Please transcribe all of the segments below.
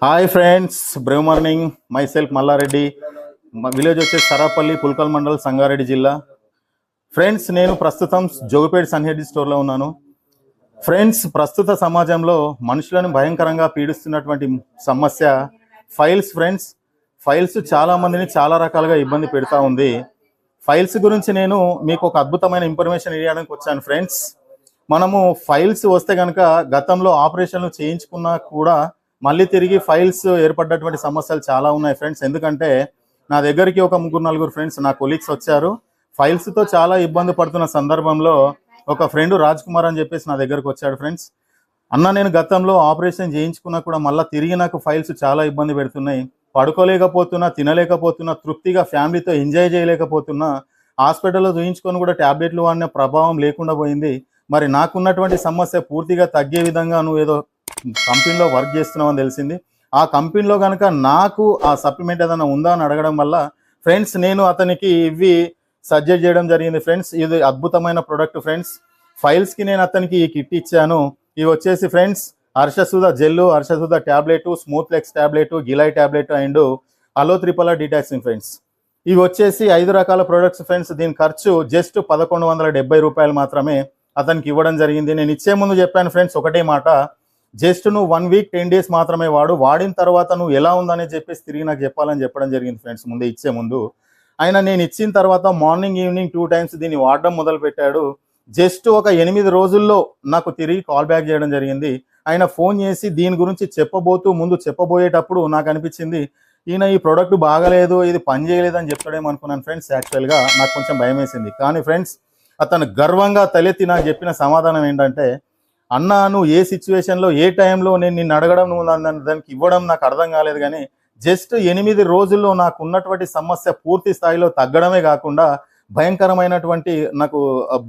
Hi friends, brave morning. My self. మా village వచ్చేసి సరాపల్లి, పుల్కల్ మండల్, సంగారెడ్డి జిల్లా. ఫ్రెండ్స్, నేను ప్రస్తుతం జోగిపేట సన్హెడ్డి స్టోర్లో ఉన్నాను. ఫ్రెండ్స్, ప్రస్తుత సమాజంలో మనుషులను భయంకరంగా పీడిస్తున్నటువంటి సమస్య ఫైల్స్. ఫ్రెండ్స్, ఫైల్స్ చాలా మందిని చాలా రకాలుగా ఇబ్బంది పెడతా ఉంది. ఫైల్స్ గురించి నేను మీకు ఒక అద్భుతమైన ఇన్ఫర్మేషన్ ఇవ్వడానికి వచ్చాను. ఫ్రెండ్స్, మనము ఫైల్స్ వస్తే కనుక గతంలో ఆపరేషన్లు చేయించుకున్నా కూడా మళ్ళీ తిరిగి ఫైల్స్ ఏర్పడ్డటువంటి సమస్యలు చాలా ఉన్నాయి ఫ్రెండ్స్. ఎందుకంటే నా దగ్గరికి ఒక 3-4 ఫ్రెండ్స్, నా కొలీగ్స్ వచ్చారు. ఫైల్స్తో చాలా ఇబ్బంది పడుతున్న సందర్భంలో ఒక ఫ్రెండ్ రాజ్ కుమార్ అని చెప్పేసి నా దగ్గరకు వచ్చాడు. ఫ్రెండ్స్, అన్న, నేను గతంలో ఆపరేషన్ చేయించుకున్నా కూడా మళ్ళీ తిరిగి నాకు ఫైల్స్ చాలా ఇబ్బంది పెడుతున్నాయి. పడుకోలేకపోతున్నా, తినలేకపోతున్నా, తృప్తిగా ఫ్యామిలీతో ఎంజాయ్ చేయలేకపోతున్నా, హాస్పిటల్లో చూయించుకొని కూడా ట్యాబ్లెట్లు వాడిన ప్రభావం లేకుండా పోయింది. మరి నాకున్నటువంటి సమస్య పూర్తిగా తగ్గే విధంగా నువ్వు ఏదో కంపెనీలో వర్క్ చేస్తున్నావు అని తెలిసింది. ఆ కంపెనీలో కనుక నాకు ఆ సప్లిమెంట్ ఏదైనా ఉందా అని అడగడం వల్ల ఫ్రెండ్స్, నేను అతనికి ఇవి సజెస్ట్ చేయడం జరిగింది. ఫ్రెండ్స్, ఇది అద్భుతమైన ప్రోడక్ట్. ఫ్రెండ్స్, ఫైల్స్కి నేను అతనికి ఈ కిట్ ఇచ్చాను. ఇవి వచ్చేసి ఫ్రెండ్స్ హర్షసుధ జెల్లు, Harshasudha tablet, Smoothlex tablet, Giloy tablet and aloe triphala detoxing. Friends, ఇవి వచ్చేసి 5 రకాల ప్రొడక్ట్స్. ఫ్రెండ్స్, దీని ఖర్చు జస్ట్ 1170 రూపాయలు మాత్రమే అతనికి ఇవ్వడం జరిగింది. నేను ఇచ్చే ముందు చెప్పాను ఫ్రెండ్స్, ఒకటే మాట, జస్ట్ నువ్వు 1 వీక్ 10 డేస్ మాత్రమే వాడు, వాడిన తర్వాత నువ్వు ఎలా ఉందనే చెప్పేసి తిరిగి నాకు చెప్పాలని చెప్పడం జరిగింది. ఫ్రెండ్స్, ముందే ఇచ్చే ముందు ఆయన నేను ఇచ్చిన తర్వాత మార్నింగ్ ఈవినింగ్ 2 టైమ్స్ దీన్ని వాడడం మొదలు పెట్టాడు. జస్ట్ ఒక 8 రోజుల్లో నాకు తిరిగి కాల్ బ్యాక్ చేయడం జరిగింది. ఆయన ఫోన్ చేసి దీని గురించి ముందు చెప్పబోయేటప్పుడు నాకు అనిపించింది, ఈయన ఈ ప్రోడక్ట్ బాగలేదు, ఇది పని చేయలేదు అని చెప్తాడేమో అనుకున్నాను. ఫ్రెండ్స్, యాక్చువల్గా నాకు కొంచెం భయం వేసింది. కానీ ఫ్రెండ్స్, అతను గర్వంగా తలెత్తి నాకు చెప్పిన సమాధానం ఏంటంటే, అన్న, నువ్వు ఏ సిచ్యువేషన్లో ఏ టైంలో నేను నిన్ను అడగడం, నువ్వు దానికి ఇవ్వడం నాకు అర్థం కాలేదు, కానీ జస్ట్ 8 రోజుల్లో నాకు ఉన్నటువంటి సమస్య పూర్తి స్థాయిలో తగ్గడమే కాకుండా భయంకరమైనటువంటి నాకు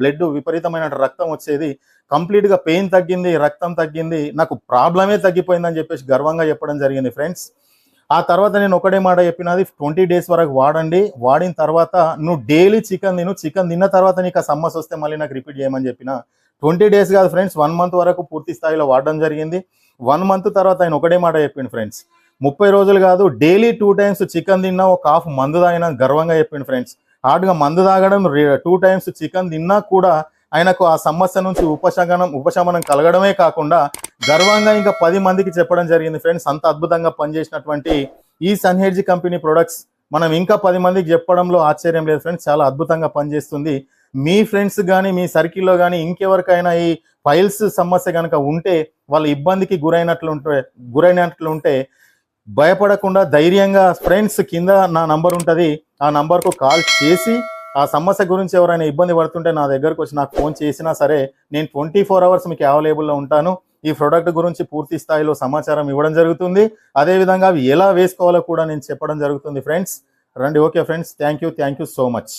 బ్లడ్ విపరీతమైన రక్తం వచ్చేది, కంప్లీట్గా పెయిన్ తగ్గింది, రక్తం తగ్గింది, నాకు ప్రాబ్లమే తగ్గిపోయిందని చెప్పేసి గర్వంగా చెప్పడం జరిగింది. ఫ్రెండ్స్, ఆ తర్వాత నేను ఒకటే మాట చెప్పినది, 20 డేస్ వరకు వాడండి. వాడిన తర్వాత నువ్వు డైలీ చికెన్ తిన్న తర్వాత నీకు ఆ సమస్య వస్తే మళ్ళీ నాకు రిపీట్ చేయమని చెప్పిన. 20 డేస్ కాదు ఫ్రెండ్స్, 1 మంత్ వరకు పూర్తి స్థాయిలో వాడడం జరిగింది. 1 మంత్ తర్వాత ఆయన ఒకటే మాట చెప్పిండు ఫ్రెండ్స్, 30 రోజులు కాదు, డైలీ 2 టైమ్స్ చికెన్ తిన్నా, ఒక హాఫ్ మందు తాగినా గర్వంగా చెప్పిండు. ఫ్రెండ్స్, హార్డ్గా మందు తాగడం, 2 టైమ్స్ చికెన్ తిన్నా కూడా ఆయనకు ఆ సమస్య నుంచి ఉపశమనం కలగడమే కాకుండా గర్వంగా ఇంకా 10 మందికి చెప్పడం జరిగింది. ఫ్రెండ్స్, అంత అద్భుతంగా పనిచేసినటువంటి ఈ సన్హెడ్జ్ కంపెనీ ప్రొడక్ట్స్ మనం ఇంకా 10 మందికి చెప్పడంలో ఆశ్చర్యం లేదు. ఫ్రెండ్స్, చాలా అద్భుతంగా పనిచేస్తుంది. మీ ఫ్రెండ్స్ కానీ మీ సర్కిల్లో కానీ ఇంకెవరికైనా ఈ ఫైల్స్ సమస్య కనుక ఉంటే, వాళ్ళ ఇబ్బందికి గురైనట్లుంటే భయపడకుండా ధైర్యంగా ఫ్రెండ్స్, కింద నా నంబర్ ఉంటుంది, ఆ నంబర్కు కాల్ చేసి ఆ సమస్య గురించి ఎవరైనా ఇబ్బంది పడుతుంటే నా దగ్గరకు వచ్చి నాకు ఫోన్ చేసినా సరే నేను 24 అవర్స్ మీకు అవైలబుల్లో ఉంటాను. ఈ ప్రోడక్ట్ గురించి పూర్తి స్థాయిలో సమాచారం ఇవ్వడం జరుగుతుంది. అదేవిధంగా అవి ఎలా వేసుకోవాలో కూడా నేను చెప్పడం జరుగుతుంది. ఫ్రెండ్స్, రండి. Okay friends, thank you so much.